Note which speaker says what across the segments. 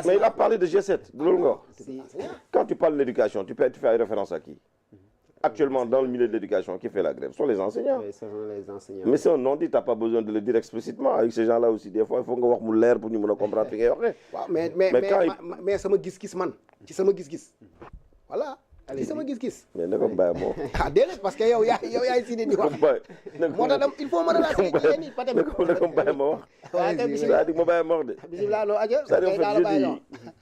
Speaker 1: Mais il a parlé de G7, de loolu nga wax. Quand tu parles de l'éducation, tu fais référence à qui? Actuellement, dans le milieu de l'éducation, qui fait la grève? Ce sont les enseignants.
Speaker 2: Oui, ce sont les enseignants.
Speaker 1: Mais c'est un non-dit, tu n'as pas besoin de le dire explicitement. Avec ces gens-là aussi, des fois, il faut nga wax mu leer pour ñu mën a comprendre fi ngay waxee.
Speaker 3: waaw mais sama gis-gis man ci sama gis-gis voilà ci sama gis-gis.
Speaker 1: mais ne ko bàyyi moo.
Speaker 3: ah déedéet parce que yow yaay si di wax. moo tax il faut ma relaxer ci yéen ñi peut-être.
Speaker 1: ne ko bàyyi ma wax.
Speaker 3: waaw kay bisimilah
Speaker 1: c'est-à-dire ma bàyyi ma wax de.
Speaker 3: bisimilah loo aja.
Speaker 1: c'est-à-dire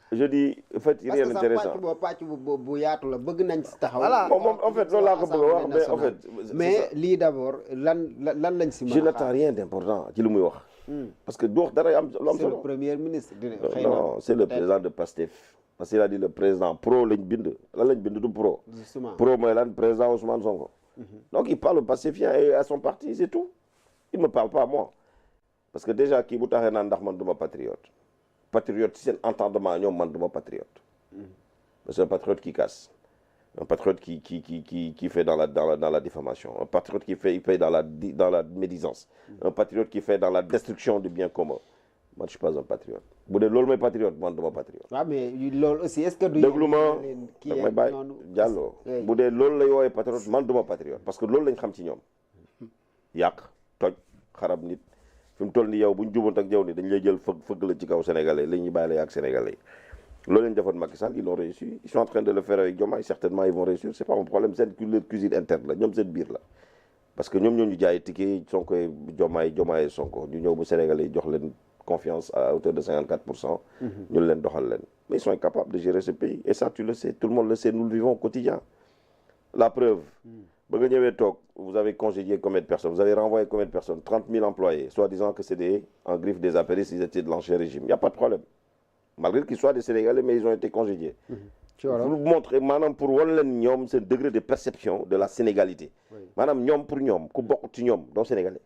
Speaker 1: je dis en fait rien d'intéressant.
Speaker 2: parce que pàcc bu yaatu la bëgg nañ si taxaw.
Speaker 3: voilà
Speaker 1: moom en fait loolu laa ko bëgg a wax mais en fait.
Speaker 2: mais lii d'abord lan lañ si mën a
Speaker 1: je n'attends rien d'important ci li muy wax. parce que du wax dara am lu am
Speaker 2: c'est
Speaker 1: solo.
Speaker 2: le premier ministre.
Speaker 1: non c'est le président de Pastef. parce qu'il a dit le président pro lañ bind lan lañ bind du pro.
Speaker 2: justement
Speaker 1: pro mooy lan président Ousmane Sonko. donc il parle aux Pastéfiens et à son parti c'est tout. il me parle pas à moi. parce que déjà kii bu taxee naan ndax man duma patriote. patriote ci seen entendement ñoom man duma patriote. c'est un patriote qui casse. un patriote qui fait dans la diffamation. Un patriote qui fait dans la médisance. Un patriote qui fait dans la destruction du bien commun. Moi, je suis pas un patriote. Bu dee loolu mooy patriote man duma patriote.
Speaker 2: waaw mais loolu aussi est-ce que du.
Speaker 1: déglu ma damay bàyyi Diallo bu dee loolu lay woowee patriote man duma patriote parce que loolu lañ xam ci ñoom. yàq toj xarab nit fi mu toll ni yow bu ñu jubante ak yow ni dañ lay jël fëgg la ci kaw sénégalais la ñuy bàyyi la yàq sénégalais loolu lañ defoon Macky Sall ils l'ont réussi ils sont en train de le faire avec Diomaye certainement ils vont réussir c'est pas mon problème seen cuisine interne la ñoom seen biir la. parce que ñoom ñoo ñu jaay ticket Sonko Diomaye Sonko ñu ñëw bu sénégalais yi jox leen confiance à hauteur de 54%. ñu leen doxal leen mais ils sont incapables de gérer ce pays et ça tu le sais tout le monde le sait nous le vivons au quotidien la preuve ba nga ñëwee toog vous avez congédié combien de personnes vous avez renvoyé combien de personnes 30 000 employés soi-disant que c'est des en griffe des apéristes ils étaient de l'ancien régime il y a pas de problème malgré qu'ils soient des Sénégalais mais ils ont été congédiés pour montrer maanaam pour wan leen ñoom seen degré de perception de la sénégalité maanaam ñoom pour ñoom ku bokk ci ñoom doo Sénégalais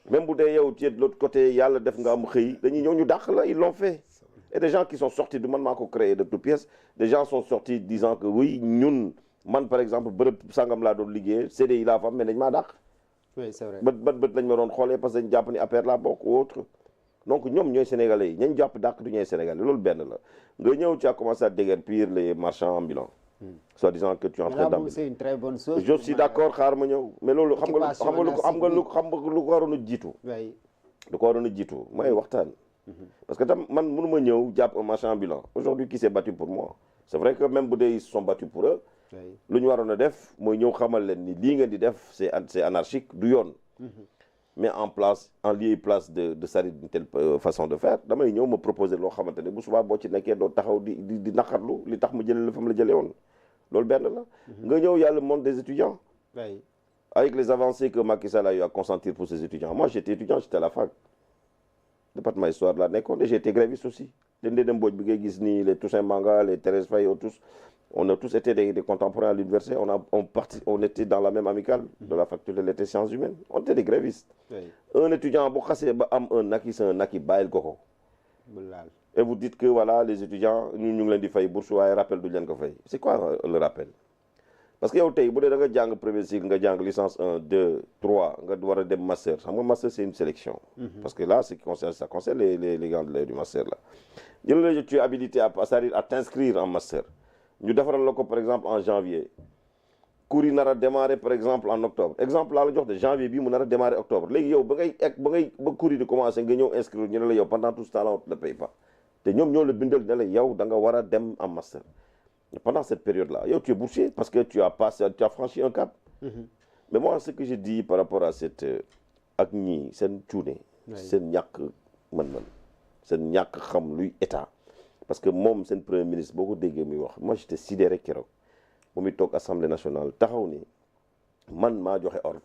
Speaker 1: même bu dee yow ci de l'autre côté yàlla def nga am xëy dañuy ñëw ñu dàq la ils l'ont fait et des gens qui sont sortis du man maa ko créé de toutes pièces des gens sont sortis disant que oui ñun man par exemple bërëb sangam laa doon liggéey CDI laa fa am mais dañ maa dàq
Speaker 2: oui c'est vrai
Speaker 1: bët lañ ma doon xoolee parce que dañ jàpp ni affaire laa bokk ou autre donc ñoom ñooy sénégalais yi ñañ jàpp dàq du ñooy sénégalais loolu benn la nga ñëw ci a commencé à déguerpir les marchands ambulants soi-disant que tu es en train d'embêter.
Speaker 2: c'est une très bonne chose.
Speaker 1: je suis d'accord xaar ma ñëw mais loolu xam nga lu ko waroon a jiitu lu ko waroon a jiitu mooy waxtaan parce que tam man mënu ma ñëw jàpp un marchand ambulant aujourd'hui qui s'est battu pour moi c'est vrai que même bu dee ils se sont battus pour eux lu ñu waroon a def mooy ñëw xamal leen ni lii ngeen di def c'est anarchique du yoon mais en lieu et place de salir d'une telle façon de faire damay ñëw ma proposer loo xamante ne bu subaa boo ci nekkee doo taxaw di naqarlu li tax ma jëlee la fa ma la jëlee woon loolu benn la nga ñëw yàlla monde des étudiants avec les avancées que Macky Sall a eu à consentir pour ses étudiants moi j'étais étudiant j'étais à la fac département histoire la nekkoon et j'ai été gréviste aussi les Ndéné Mbodj bi ngay gis nii les Toussaint Manga les Thérèse Faye tous on a tous été des contemporains à l'université on était dans la même amicale de la faculté des sciences humaines on était des grévistes un étudiant bu xasee ba am un acquis c'est un acquis bàyyil ko et vous dites que voilà les étudiants ñu ngi leen di fay bourse waaye rappel duñu leen ko fay c'est quoi le rappel parce que yow tey bu dee da nga jàng premier cycle nga jàng licence 1 2 3 nga war a dem master xam nga master c'est une sélection parce que là ça concerne les grands du master là jël tu es habilité c'est-à-dire à t'inscrire en master ñu defaral la ko par exemple en janvier cours yi nar a démarrer par exemple en octobre exemple laa la jox de janvier bii mu nar a démarrer octobre léegi yow ba cours yi di commencer nga ñëw inscrire ñu ne la yow pendant tout ce temps là on ne te paye pas te ñoom ñoo la bindal ne la yow da nga war a dem en master pendant cette période là yow tu es boursier parce que tu as franchi un cap mais moi ce que je dis par rapport à cette ak ñii seen cuune seen ñàkk mën-mën seen ñàkk xam luy état parce que moom seen premier ministre boo ko déggee muy wax moi j'étais sidéré keroog bu muy toog assemblée nationale taxaw ni man maa joxe ordre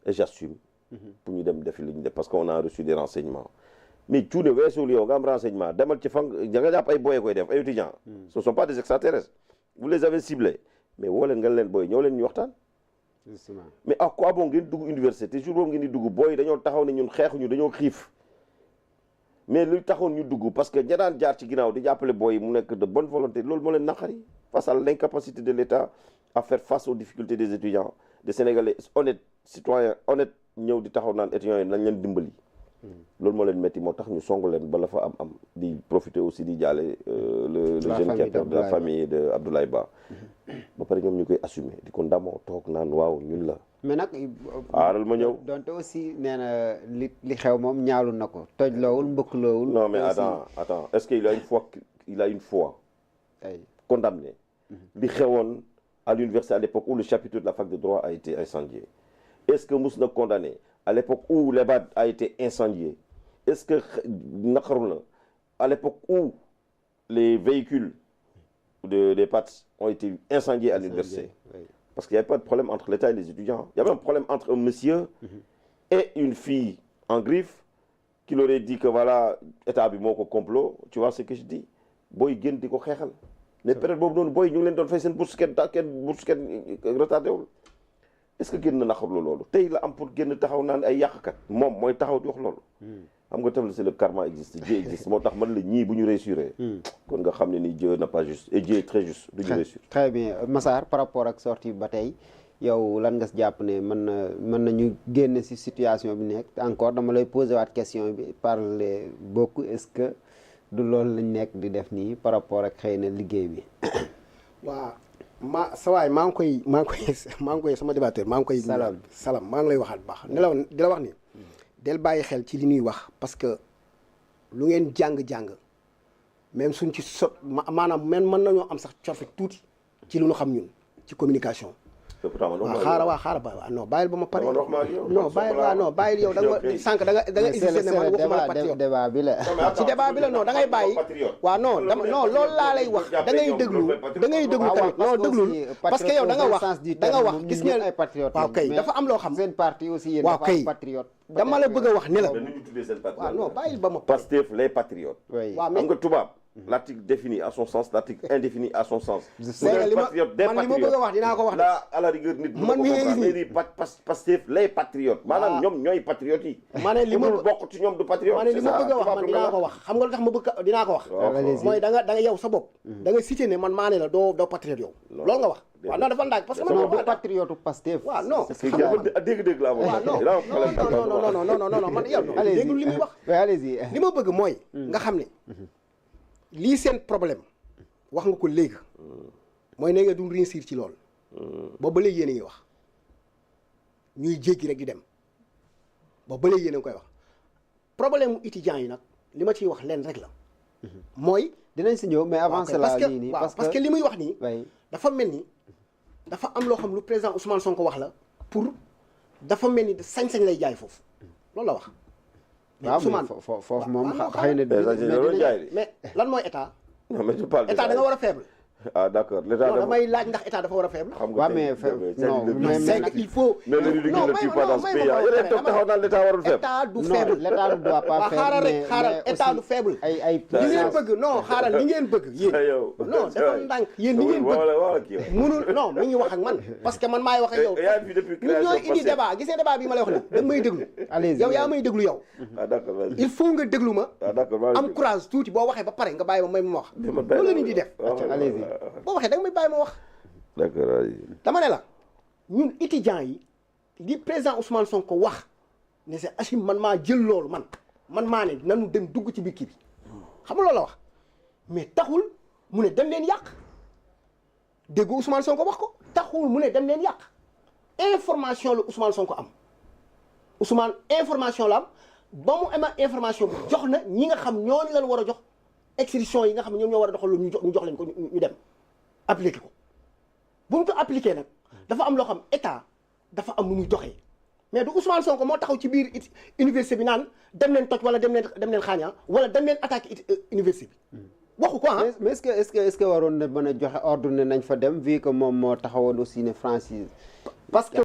Speaker 1: et j'assume pour ñu dem defi li ñu def parce que on a reçu des renseignements mais cuune weesuwul yow nga am renseignement demal ci fang da nga jàpp ay boye koy def ay étudiants ce sont pas des extraterrestres vous les avez ciblés mais woo leen nga leen booy ñëw leen ñu waxtaan mais à quoi bon ngeen dugg université jour boobu ngeen di dugg booy dañoo taxaw ne ñun xeexuñu dañoo xiif mais lu taxoon ñu dugg parce que ña daan jaar ci ginnaaw di jàppale booy mu nekk de bonne volonté loolu moo leen naqari face à l'incapacité de l'État à faire face aux difficultés des étudiants des Sénégalais honnêtes citoyens honnêtes ñëw di taxaw naan étudiants yi nañ leen dimbali loolu moo leen métti moo tax ñu song leen ba la fa am di profiter aussi di jaale le jeune qui a perdu de la famille de Abdoulaye Ba ba pare ñoom ñu koy assumer di ko ndamoo toog naan waaw ñun la
Speaker 2: mais nag
Speaker 1: aaral ma ñëw
Speaker 2: donte aussi nee na li xew moom ñaalu na ko toj loowul mbëkk loowul
Speaker 1: non mais attends est-ce qu'il a une fois condamné li xewoon à l'université à l'époque où le chapiteau de la fac de droit a été incendié est-ce que mus na condamné à l'époque où l'EBAD a été incendié est-ce que naqaru na à l'époque où les véhicules des PATS ont été incendiés à l'université parce qu'il n'y avait pas de problème entre l'État et les étudiants il y avait un problème entre un monsieur et une fille en griffe qui leur aurait dit que voilà état bi moo ko complot tu vois ce que je dis booy génn di ko xeexal mais période boobu noonu booy ñu ngi leen doon fay seen bourse kenn retardé wul est-ce que génn na naqarlu loolu tey la am pour génn taxaw naan ay yàqkat moom mooy taxaw di wax loolu xam nga tamit c'est le karma existe Dieu existe moo tax man la ñii bu ñu réussir kon nga xam ne ni Dieu n'a pas juste et Dieu est très juste du ñu réussir
Speaker 2: très bien Massar par rapport ak sortie ba tey yow lan nga jàpp ne mën nañu génn ci situation bi nekk encore dama lay poser waat question bi parler beaucoup est-ce que du loolu lañ nekk di def nii par rapport ak xëy na liggéey bi
Speaker 3: waaw sa waay maa ngi koy sama débatteur maa ngi koy salam maa ngi lay waxaat baax di la wax ni del bàyyi xel ci li ñuy wax parce que lu ngeen jàng-jàng même suñ ci maanaam mën nañoo am sax cofe tuuti ci lu ñu xam ñun ci communication waaw xaaral ba non bàyyil ba ma pare non bàyyil yow da nga sànq da nga hésité ne man waxuma la patriote
Speaker 2: débat bi la
Speaker 3: ci débat bi la non da ngay bàyyi waaw non loolu laa lay wax da ngay déglu tamit non déglul parce que yow da nga wax gis ngeen waaw kay dafa am loo xam
Speaker 2: seen parti aussi yéen
Speaker 3: waaw kay
Speaker 2: patriote
Speaker 3: dama la bëgg a wax ni la
Speaker 1: waaw
Speaker 3: non bàyyil ba ma pare
Speaker 1: Pastef les patriotes
Speaker 3: waaw
Speaker 1: xam nga tubaab l'article défini à son sens l'article indéfini à son sens
Speaker 3: man li ma bëgg a wax dinaa ko wax
Speaker 1: là à la rigueur nit
Speaker 3: man mi ngi
Speaker 1: ni Pastef les patriotes maanaam ñoom ñooy patriotes yi
Speaker 3: ma ne li ma
Speaker 1: bokk ci ñoom du patriote
Speaker 3: ma ne li ma bëgg a wax man dinaa ko wax xam nga lu tax ma bëgg dinaa ko wax mooy da nga yow sa bopp da nga cité ne man maa ne la doo patriote yow loolu nga wax waaw non dafa ndaag parce que man
Speaker 2: du patriote Pastef
Speaker 3: waaw non
Speaker 1: dégg-dégg la
Speaker 3: non man yow déglu li muy wax
Speaker 2: allez-y
Speaker 3: li ma bëgg mooy nga xam ne lii seen problème wax nga ko léegi mooy ne nga dul réussir ci loolu boobu ba léegi yéen a ngi wax ñuy jéggi rek di dem boobu ba léegi yéen a ngi koy wax problème mu étudiants yi nag li ma ciy wax leen rek la mooy
Speaker 2: dinañ si ñëw mais avant cela lii nii
Speaker 3: parce que li muy wax nii dafa mel ni dafa am loo xam lu président Ousmane Sonko wax la pour dafa mel ni sañ-sañ lay jaay foofu loolu la wax
Speaker 2: waaw Ousmane foofu moom xëy na
Speaker 3: mais lan mooy état état da nga war a faible
Speaker 1: ah d'accord l'état
Speaker 3: non damay laaj ndax état dafa war a faible
Speaker 2: waaw mais non
Speaker 3: c'est que il faut
Speaker 1: non l'état warul faible
Speaker 3: état du faible
Speaker 2: l'état ne doit pas faible
Speaker 3: xaaral état du faible
Speaker 2: ay
Speaker 3: li ngeen bëgg non xaaral li ngeen bëgg yéen non dafa ndànk yéen li ngeen bëgg munul non mi ngi wax ak man parce que man maay wax ak yow ñun ñooy indi débat gisee débat bi ma lay wax ni da nga may déglu yow yaa may déglu yow il faut nga déglu ma am courage tuuti boo waxee ba pare nga bàyyi ma may ma wax loolu la nit di def boo waxee da nga may bàyyi ma wax
Speaker 1: d'accord
Speaker 3: dama ne la ñun étudiants yi li président Ousmane Sonko wax ne c'est Achim man maa jël loolu man maa ne nanu dem dugg ci biir kii bi xam nga loolu la wax mais taxul mu ne dem leen yàq dégg Ousmane Sonko wax ko taxul mu ne dem leen yàq information la Ousmane Sonko am Ousmane information la am ba mu ama information bi jox na ñi nga xam ñooñu leen war a jox exécution yi nga xam ne ñoom ñoo war a doxal ñu jox leen ko ñu dem appliqué ko bu ñu ko appliqué nag dafa am loo xam état dafa am lu muy doxee mais du Ousmane Sonko moo taxaw ci biir université bi naan dem leen toj wala dem leen xaañaa wala dem leen attaqué université bi waxu ko
Speaker 2: mais est-ce que waroon na mën a joxe ordre ne nañ fa dem vu que moom moo taxawoon aussi ne Francis
Speaker 3: parce que